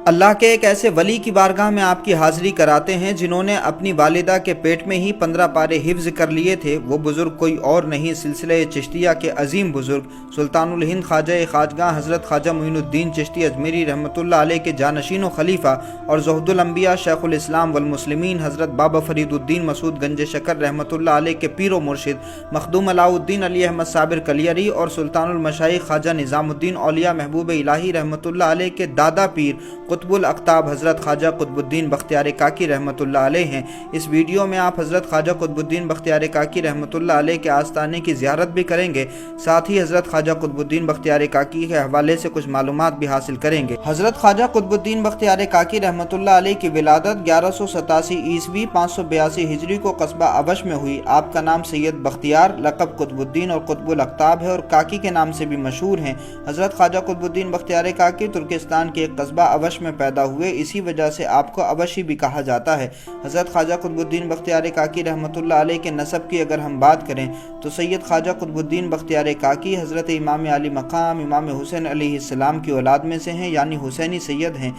اللہ کے ایک ایسے ولی کی بارگاہ میں آپ کی حاضری کراتے ہیں جنہوں نے اپنی والدہ کے پیٹ میں ہی 15 پارے حفظ کر لیے تھے۔ وہ بزرگ کوئی اور نہیں، سلسلہ چشتیہ کے عظیم بزرگ سلطان الہند خواجہ خواجگاہ حضرت خواجہ معین الدین چشتی اجمیری رحمۃ اللہ علیہ کے جانشین و خلیفہ اور زہد الانبیاء شیخ الاسلام والمسلمین حضرت بابا فرید الدین مسعود گنج شکر رحمۃ اللہ علیہ کے پیر و مرشد مخدوم علاء الدین علی احمد صابر کلیری اور سلطان المشائخ خواجہ نظام الدین اولیاء محبوب الہی رحمۃ اللہ علیہ کے دادا پیر قطب الاقطاب حضرت خواجہ قطب الدین بختیار کاکی رحمۃ اللہ علیہ ہیں۔ اس ویڈیو میں آپ حضرت خواجہ قطب الدین بختیار کاکی رحمۃ اللہ علیہ کے آستانے کی زیارت بھی کریں گے، ساتھ ہی حضرت خواجہ قطب الدین بختیار کاکی کے حوالے سے کچھ معلومات بھی حاصل کریں گے۔ حضرت خواجہ قطب الدین بختیار کاکی رحمۃ اللہ علیہ کی ولادت 1187 عیسوی 582 ہجری کو قصبہ ابش میں ہوئی۔ آپ کا نام سید بختیار لقب قطب الدین اور قطب الاقطاب ہے اور کاکی کے نام سے بھی مشہور ہیں۔ حضرت خواجہ قطب الدین بختیار کاکی ترکستان کے ایک قصبہ ابش میں پیدا ہوئے، اسی وجہ سے آپ کو ابشی بھی کہا جاتا ہے۔ حضرت خواجہ قطب الدین بختیار کاکی رحمۃ اللہ علیہ کے نسب کی اگر ہم بات کریں تو سید خواجہ قطب الدین بختیار کاکی حضرت امام علی مقام امام حسین علیہ السلام کی اولاد میں سے ہیں، یعنی حسینی سید ہیں۔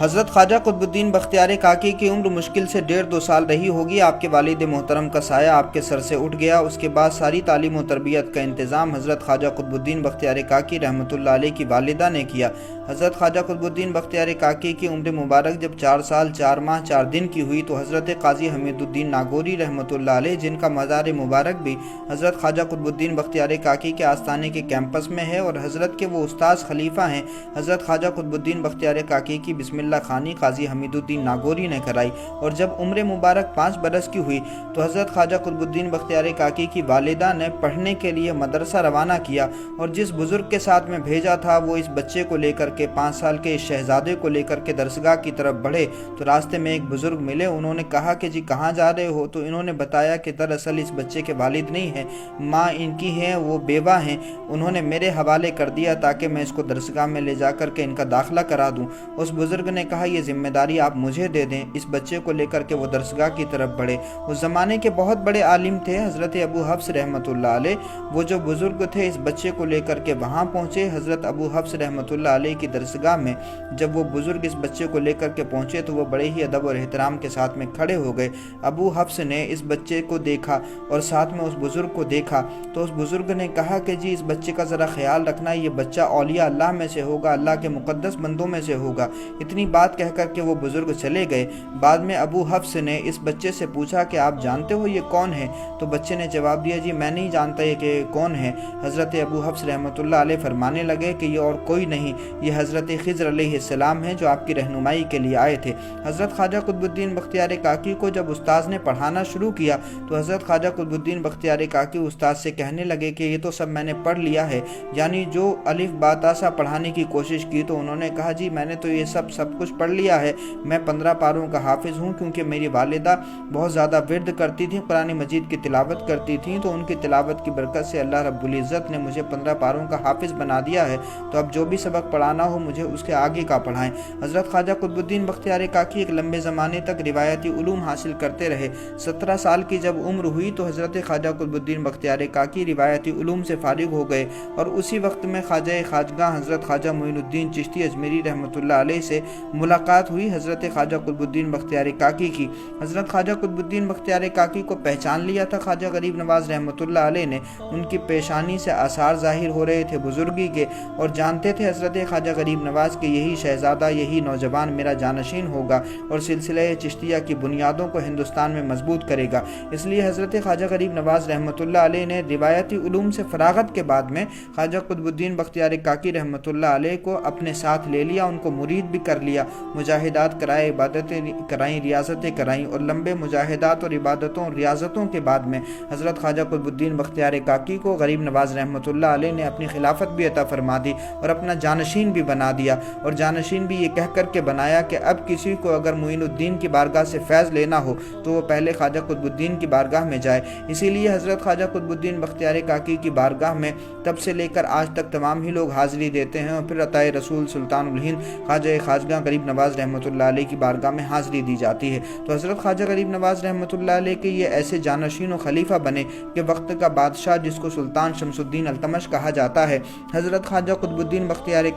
حضرت خواجہ قطب الدین بختیار کاکی کی عمر مشکل سے 1.5-2 سال رہی ہوگی۔ آپ کے والد محترم کا سایہ آپ کے سر سے اٹھ گیا۔ اس کے بعد ساری تعلیم و تربیت کا انتظام حضرت خواجہ قطب الدین بختیار کاکی رحمۃ اللہ علیہ کی والدہ نے کیا۔ حضرت خواجہ قطب الدین بختیار کاکی کی عمر مبارک جب 4 سال 4 ماہ 4 دن کی ہوئی تو حضرت قاضی حمید الدین ناگوری رحمۃ اللہ علیہ، جن کا مزار مبارک بھی حضرت خواجہ قطب الدین بختیار کاکی کے آستانے کے کیمپس میں ہے اور حضرت کے وہ استاذ خلیفہ ہیں، حضرت خواجہ قطب الدین بختیار کاکی کی بسم اللہ خانی قاضی حمید الدین ناگوری نے کرائی۔ اور جب عمر مبارک 5 برس کی ہوئی تو حضرت خواجہ قطب الدین بختیار کاکی کی والدہ نے پڑھنے کے لیے مدرسہ روانہ کیا اور جس بزرگ کے ساتھ میں بھیجا تھا وہ اس بچے کو لے کر کے 5 سال کے اس شہزادے کو لے کر کے درسگاہ کی طرف بڑھے تو راستے میں ایک بزرگ ملے۔ انہوں نے کہا کہ جی کہاں جا رہے ہو؟ تو انہوں نے بتایا کہ دراصل اس بچے کے والد نہیں ہیں، ماں ان کی ہیں، وہ بیوہ ہیں، انہوں نے میرے حوالے کر دیا تاکہ میں اس کو درسگاہ میں لے جا کر کے ان کا داخلہ کرا دوں۔ اس بزرگ نے کہا یہ ذمہ داری آپ مجھے دے دیں۔ اس بچے کو لے کر کے وہ درسگاہ کی طرف بڑھے۔ اس زمانے کے بہت بڑے عالم تھے حضرت ابو حفص رحمۃ اللہ علیہ، وہ جو بزرگ تھے اس بچے کو لے کر کے وہاں پہنچے۔ حضرت ابو حفص رحمۃ اللہ علیہ کی درسگاہ میں جب وہ بزرگ اس بچے کو لے کر کے پہنچے تو وہ بڑے ہی ادب اور احترام کے ساتھ میں کھڑے ہو گئے۔ ابو حفص نے اس بچے کو دیکھا اور ساتھ میں اس بزرگ کو دیکھا تو اس بزرگ نے کہا کہ جی اس بچے کا ذرا خیال رکھنا، یہ بچہ اولیاء اللہ میں سے ہوگا، اللہ کے مقدس بندوں میں سے ہوگا۔ اتنی بات کہہ کر کے وہ بزرگ چلے گئے۔ بعد میں ابو حفص نے اس بچے سے پوچھا کہ آپ جانتے ہو یہ کون ہے؟ تو بچے نے جواب دیا جی میں نہیں جانتا یہ کہ کون ہے۔ حضرت ابو حفص رحمۃ اللہ علیہ فرمانے لگے کہ یہ اور کوئی نہیں، یہ حضرت خضر علیہ السلام ہیں جو آپ کی رہنمائی کے لیے آئے تھے۔ حضرت خواجہ قطب الدین بختیار کاکی کو جب استاذ نے پڑھانا شروع کیا تو حضرت خواجہ قطب الدین بختیار کاکی استاذ سے کہنے لگے کہ یہ تو سب میں نے پڑھ لیا ہے، یعنی جو الف با تا سا پڑھانے کی کوشش کی تو انہوں نے کہا جی میں نے تو یہ سب کچھ پڑھ لیا ہے، میں 15 پاروں کا حافظ ہوں، کیونکہ میری والدہ بہت زیادہ ورد کرتی تھیں، قرآن مجید کی تلاوت کرتی تھیں، تو ان کی تلاوت کی برکت سے اللہ رب العزت نے مجھے 15 پاروں کا حافظ بنا دیا ہے، تو اب جو بھی سبق پڑھانا ہو مجھے اس کے آگے کا پڑھائیں۔ حضرت خواجہ قطب الدین بختیار کاکی ایک لمبے زمانے تک روایتی علوم حاصل کرتے رہے۔ 17 سال کی جب عمر ہوئی تو حضرت خواجہ قطب الدین بختیار کاکی روایتی علوم سے فارغ ہو گئے اور اسی وقت میں خواجہ خواجگاہ حضرت خواجہ معین الدین چشتی اجمیری رحمۃ اللہ علیہ سے ملاقات ہوئی حضرت خواجہ قطب الدین بختیار کاکی کی۔ حضرت خواجہ قطب الدین بختیار کاکی کو پہچان لیا تھا خواجہ غریب نواز رحمۃ اللہ علیہ نے، ان کی پیشانی سے آثار ظاہر ہو رہے تھے بزرگی کے، اور جانتے تھے حضرت خواجہ غریب نواز کے یہی شہزادہ، یہی نوجوان میرا جانشین ہوگا اور سلسلہ چشتیہ کی بنیادوں کو ہندوستان میں مضبوط کرے گا۔ اس لیے حضرت خواجہ غریب نواز رحمۃ اللہ علیہ نے روایتی علوم سے فراغت کے بعد میں خواجہ قطب الدین بختیار کاکی رحمۃ اللہ علیہ کو اپنے ساتھ لے لیا، ان کو مرید بھی کر لیا، مجاہدات کرائے، عبادتیں کرائیں، ریاضتیں کرائیں، اور لمبے مجاہدات اور عبادتوں اور ریاضتوں کے بعد میں حضرت خواجہ قطب الدین بختیار کاکی کو غریب نواز رحمۃ اللہ علیہ نے اپنی خلافت بھی عطا فرما دی اور اپنا جانشین بھی بنا دیا، اور جانشین بھی یہ کہہ کر کے بنایا کہ اب کسی کو اگر معین الدین کی بارگاہ سے فیض لینا ہو تو وہ پہلے خواجہ قطب الدین کی بارگاہ میں جائے۔ اسی لیے حضرت خواجہ قطب الدین بختیار کاکی کی بارگاہ میں تب سے لے کر آج تک تمام ہی لوگ حاضری دیتے ہیں، اور پھر عطائے رسول سلطان الہند خواجہ خواجگاہ غریب نواز رحمۃ اللہ علیہ کی بارگاہ میں حاضری دی جاتی ہے۔ تو حضرت خواجہ غریب نواز رحمۃ اللہ علیہ کے یہ ایسے جانشین و خلیفہ بنے کہ وقت کا بادشاہ جس کو سلطان شمس الدین التمش کہا جاتا ہے، حضرت خواجہ قطب الدین بختیار